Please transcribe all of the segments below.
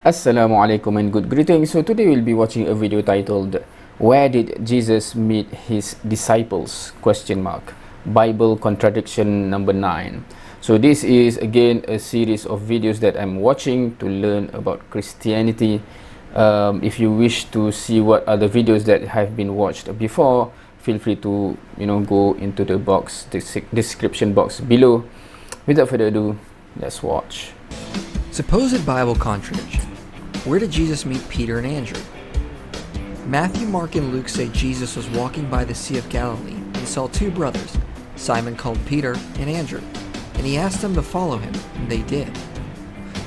Assalamualaikum and good greetings. So today we'll be watching a video titled Where Did Jesus Meet His Disciples? Bible Contradiction number 9. So this is again a series of videos that I'm watching to learn about Christianity. If you wish to see what other videos that have been watched before, feel free to go into the description box below. Without further ado, let's watch. Supposed Bible contradiction. Where did Jesus meet Peter and Andrew? Matthew, Mark, and Luke say Jesus was walking by the Sea of Galilee and saw two brothers, Simon called Peter and Andrew, and he asked them to follow him, and they did.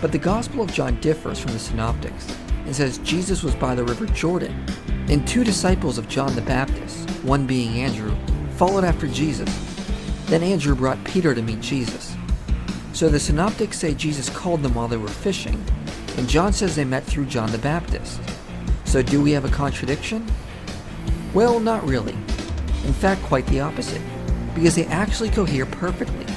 But the Gospel of John differs from the Synoptics and says Jesus was by the river Jordan, and two disciples of John the Baptist, one being Andrew, followed after Jesus. Then Andrew brought Peter to meet Jesus. So the Synoptics say Jesus called them while they were fishing, and John says they met through John the Baptist. So do we have a contradiction? Well, not really. In fact, quite the opposite, because they actually cohere perfectly.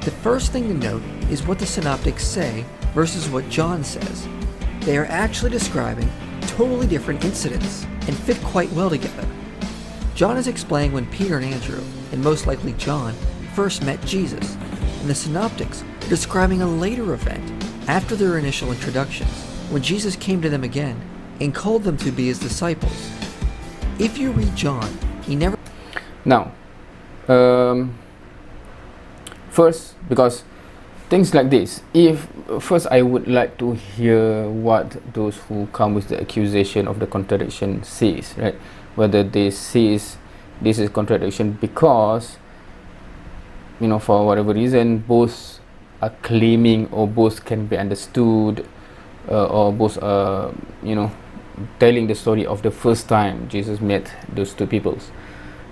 The first thing to note is what the Synoptics say versus what John says. They are actually describing totally different incidents and fit quite well together. John is explaining when Peter and Andrew, and most likely John, first met Jesus, and the Synoptics are describing a later event after their initial introductions, when Jesus came to them again and called them to be his disciples. If you read John, he never... Now, first, because things like this, first I would like to hear what those who come with the accusation of the contradiction says, right? Whether they says this is contradiction because for whatever reason both are claiming, or both can be understood, or both are telling the story of the first time Jesus met those two peoples,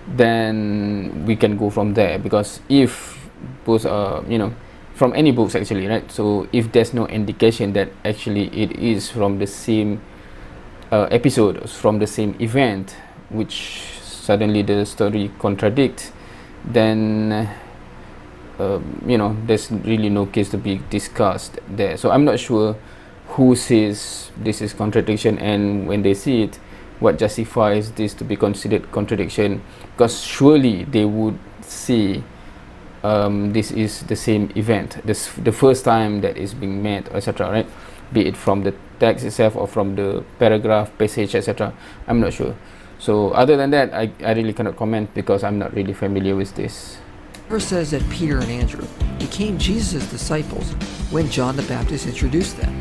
then we can go from there. Because if both are from any books actually, right? So if there's no indication that actually it is from the same episode, from the same event, which suddenly the story contradicts, then there's really no case to be discussed there. So I'm not sure who says this is contradiction, and when they see it, what justifies this to be considered contradiction, because surely they would see this is the same event, the first time that is being met, etc., right? Be it from the text itself or from the paragraph, passage, etc. I'm not sure. So other than that, I really cannot comment because I'm not really familiar with this. Verse says that Peter and Andrew became Jesus' disciples when John the Baptist introduced them.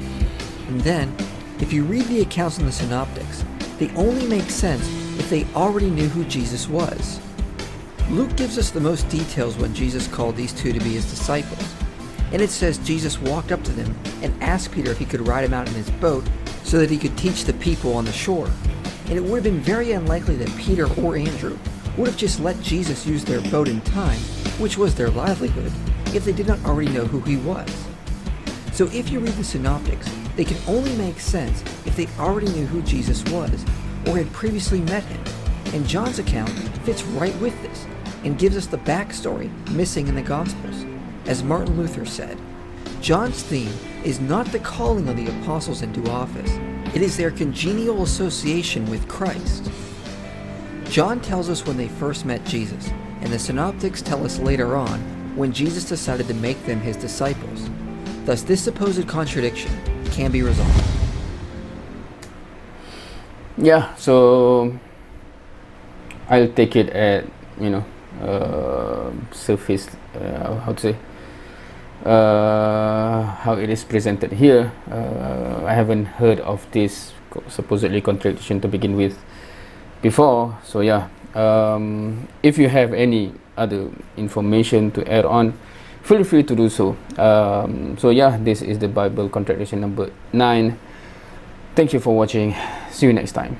And then, if you read the accounts in the Synoptics, they only make sense if they already knew who Jesus was. Luke gives us the most details when Jesus called these two to be his disciples. And it says Jesus walked up to them and asked Peter if he could ride him out in his boat so that he could teach the people on the shore. And it would have been very unlikely that Peter or Andrew would have just let Jesus use their boat in time, which was their livelihood, if they did not already know who he was. So if you read the Synoptics, they can only make sense if they already knew who Jesus was, or had previously met him. And John's account fits right with this, and gives us the backstory missing in the Gospels. As Martin Luther said, John's theme is not the calling of the apostles into office, it is their congenial association with Christ. John tells us when they first met Jesus, and the Synoptics tell us later on when Jesus decided to make them his disciples. Thus, this supposed contradiction can be resolved. Yeah, so I'll take it at surface, how it is presented here. I haven't heard of this supposedly contradiction to begin with before. So yeah, if you have any other information to add on, feel free to do so. So yeah, this is the Bible contradiction number 9. Thank you for watching. See you next time.